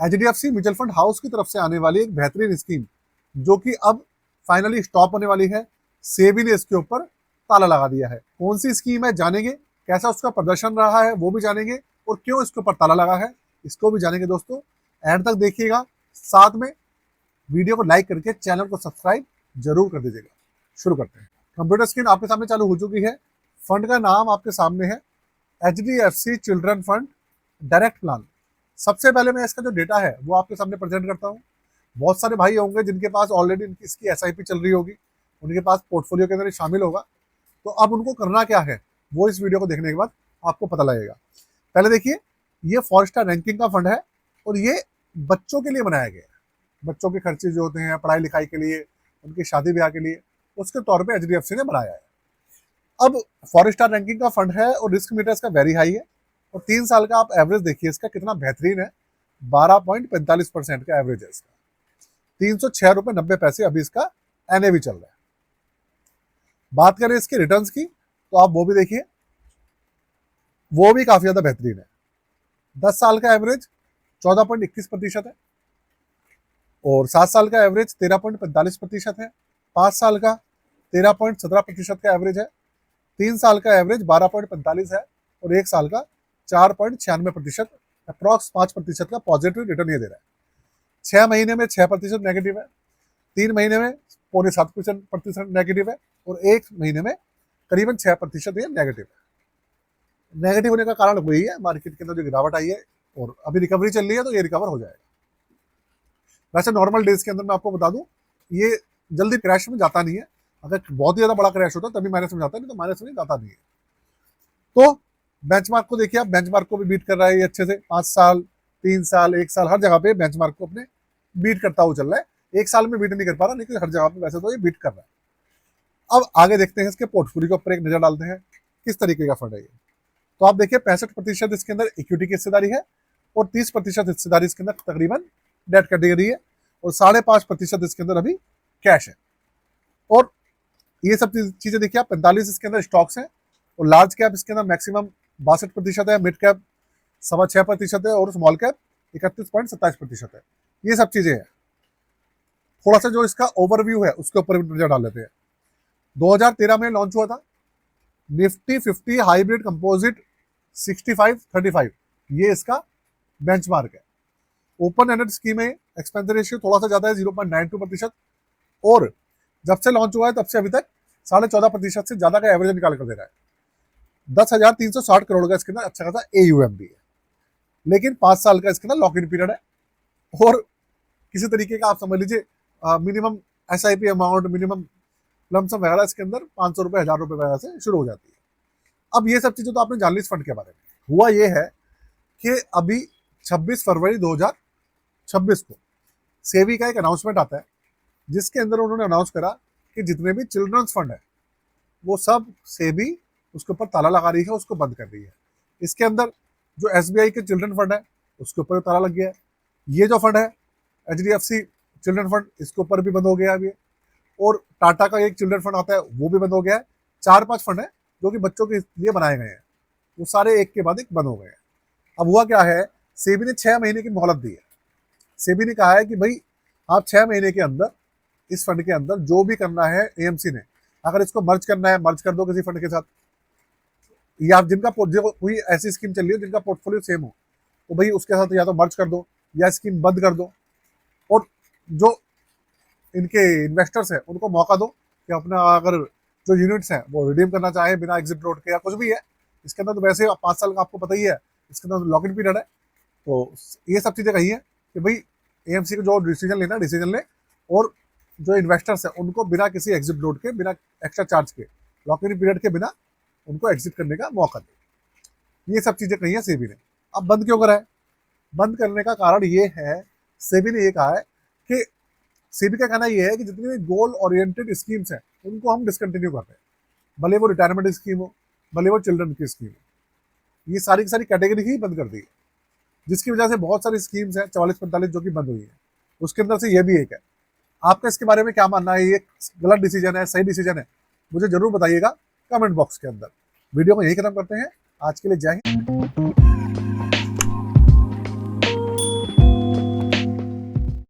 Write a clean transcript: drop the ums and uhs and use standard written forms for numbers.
HDFC mutual fund house की तरफ से आने वाली एक बेहतरीन स्कीम जो कि अब फाइनली स्टॉप होने वाली है। सेबी ने इसके ऊपर ताला लगा दिया है। कौन सी स्कीम है जानेंगे, कैसा उसका प्रदर्शन रहा है वो भी जानेंगे, और क्यों इसके ऊपर ताला लगा है इसको भी जानेंगे। दोस्तों एंड तक देखिएगा, साथ में वीडियो को लाइक करके चैनल को सब्सक्राइब जरूर कर दीजिएगा। शुरू करते हैं। कंप्यूटर स्क्रीन आपके सामने चालू हो चुकी है। फंड का नाम आपके सामने है HDFC children fund direct plan. सबसे पहले मैं इसका जो डेटा है वो आपके सामने प्रेजेंट करता हूँ। बहुत सारे भाई होंगे जिनके पास ऑलरेडी इसकी एसआईपी चल रही होगी, उनके पास पोर्टफोलियो के अंदर शामिल होगा। तो अब उनको करना क्या है वो इस वीडियो को देखने के बाद आपको पता लगेगा। पहले देखिए, ये 4 स्टार रैंकिंग का फंड है और ये बच्चों के लिए बनाया गया है। बच्चों के खर्चे जो होते हैं पढ़ाई लिखाई के लिए, उनकी शादी ब्याह के लिए, उसके तौर पे एचडीएफसी ने बनाया है। अब 4 स्टार रैंकिंग का फंड है और रिस्क मीटर इसका वेरी हाई है। और 3 साल का आप एवरेज देखिए इसका कितना बेहतरीन है, 12.45% का एवरेज है इसका। 306.90 रुपए अभी इसका एनएवी चल रहा है। बात करें इसके रिटर्न्स की तो आप वो भी देखिए, वो भी काफी ज्यादा बेहतरीन है। 10 साल का एवरेज 14.21% है और 7 साल का एवरेज 13.45% है। 5 साल का 13.17% का एवरेज है। 3 साल का एवरेज 12.45 है और 1 साल का 4.96%, अप्रॉक्स 5% का पॉजिटिव रिटर्न ये दे रहा है। 6 महीने में 6% नेगेटिव है, 3 महीने में 6.75% नेगेटिव है और 1 महीने में करीबन 6% ये नेगेटिव है। नेगेटिव होने का कारण वही है, मार्केट के अंदर जो गिरावट आई है और अभी रिकवरी चल रही है तो ये रिकवर हो जाएगा। वैसे नॉर्मल डेज के अंदर मैं आपको बता दूं, ये जल्दी क्रैश में जाता नहीं है। अगर बहुत ही ज्यादा बड़ा क्रैश होता है तभी माइनस में जाता है, नहीं तो माइनस में जाता नहीं है। तो बेंचमार्क को देखिए, आप बेंचमार्क को भी बीट कर रहा है ये अच्छे से। 5 साल, 3 साल, 1 साल, हर जगह पे बेंचमार्क को अपने बीट करता हुआ चल रहा है। 1 साल में बीट नहीं कर पा रहा, लेकिन हर जगह पे वैसे तो ये बीट कर रहा है। अब आगे देखते हैं इसके पोर्टफोलियो के ऊपर एक नजर डालते हैं, किस तरीके का फंड है ये। तो आप देखिए 65% इसके अंदर इक्विटी की हिस्सेदारी है और 30% हिस्सेदारी इसके अंदर तकरीबन डेट कैटेगरी है और 5.5% इसके अंदर अभी कैश है। और ये सब चीजें देखिए आप, 45 इसके अंदर स्टॉक्स हैं और लार्ज कैप इसके अंदर मैक्सिमम 62% है, मिड कैप 6.25% है और स्मॉल कैप 31.27% है। ये सब चीजें हैं। थोड़ा सा जो इसका ओवरव्यू है उसके ऊपर भी नजर डाल लेते हैं। 2013 में लॉन्च हुआ था निफ्टी 50 हाइब्रिड कंपोजिट 65-35, ये इसका बेंचमार्क है। ओपन एंडेड स्कीम में एक्सपेंस रेशियो थोड़ा सा ज्यादा है, 0.92%, और जब से लॉन्च हुआ है तब से अभी तक 14.5% से ज्यादा का एवरेज निकाल कर दे रहा है। 10,360 करोड़ का इसके अंदर अच्छा खासा एयूएम भी है। लेकिन 5 साल का इसके अंदर लॉक इन पीरियड है और किसी तरीके का आप समझ लीजिए minimum SIP amount, minimum lump sum वगैरह इसके अंदर 500 रुपए, 1000 रुपए वगैरह से शुरू हो जाती है। अब ये सब चीजें तो आपने जान ली इस फंड के बारे में। हुआ ये है कि अभी 26 फरवरी 2026 को सेबी का एक अनाउंसमेंट आता है जिसके अंदर उन्होंने अनाउंस करा कि जितने भी चिल्ड्रंस फंड है वो सब सेबी उसके ऊपर ताला लगा रही है, उसको बंद कर रही है। इसके अंदर जो एसबीआई के चिल्ड्रन फंड है उसके ऊपर ताला लग गया है। ये जो फंड है एचडीएफसी चिल्ड्रन फंड, इसके ऊपर भी बंद हो गया अभी। और टाटा का एक चिल्ड्रन फंड आता है वो भी बंद हो गया है। 4-5 फंड है जो कि बच्चों के लिए बनाए गए हैं, वो सारे एक के बाद एक बंद हो गए हैं। अब हुआ क्या है, सेबी ने 6 महीने की मोहलत दी है। सेबी ने कहा है कि भाई आप 6 महीने के अंदर इस फंड के अंदर जो भी करना है एएमसी ने, अगर इसको मर्ज करना है मर्ज कर दो किसी फंड के साथ, या जिनका कोई ऐसी स्कीम चल रही है जिनका पोर्टफोलियो सेम हो तो भाई उसके साथ या तो मर्ज कर दो या स्कीम बंद कर दो। और जो इनके इन्वेस्टर्स हैं उनको मौका दो कि अपना अगर जो यूनिट्स हैं वो रिडीम करना चाहे बिना एग्जिट रोड के या कुछ भी है। इसके अंदर तो वैसे 5 साल का आपको पता ही है, इसके अंदर लॉक इन पीरियड है। तो ये सब चीज़ें कही है कि भाई एएमसी को जो डिसीजन लेना डिसीजन ले, और जो इन्वेस्टर्स हैं उनको बिना किसी एग्जिट रोड के, बिना एक्स्ट्रा चार्ज के, लॉक इन पीरियड के बिना उनको एग्जिट करने का मौका दे। ये सब चीज़ें कही है सेबी ने। अब बंद क्यों करा है? बंद करने का कारण ये है, सेबी ने ये कहा है कि सेबी का कहना यह है कि जितनी भी गोल ओरिएंटेड स्कीम्स हैं उनको हम डिसकंटिन्यू कर रहे हैं, भले वो रिटायरमेंट स्कीम हो, भले वो चिल्ड्रन की स्कीम हो। ये सारी की सारी कैटेगरी ही बंद कर दी है, जिसकी वजह से बहुत सारी स्कीम्स हैं 44-45 जो कि बंद हुई है। उसके अंदर से ये भी एक है। आपका इसके बारे में क्या मानना है? ये गलत डिसीजन है, सही डिसीजन है? मुझे जरूर बताइएगा कमेंट बॉक्स के अंदर। वीडियो को यही खत्म करते हैं। आज के लिए जय हिंद।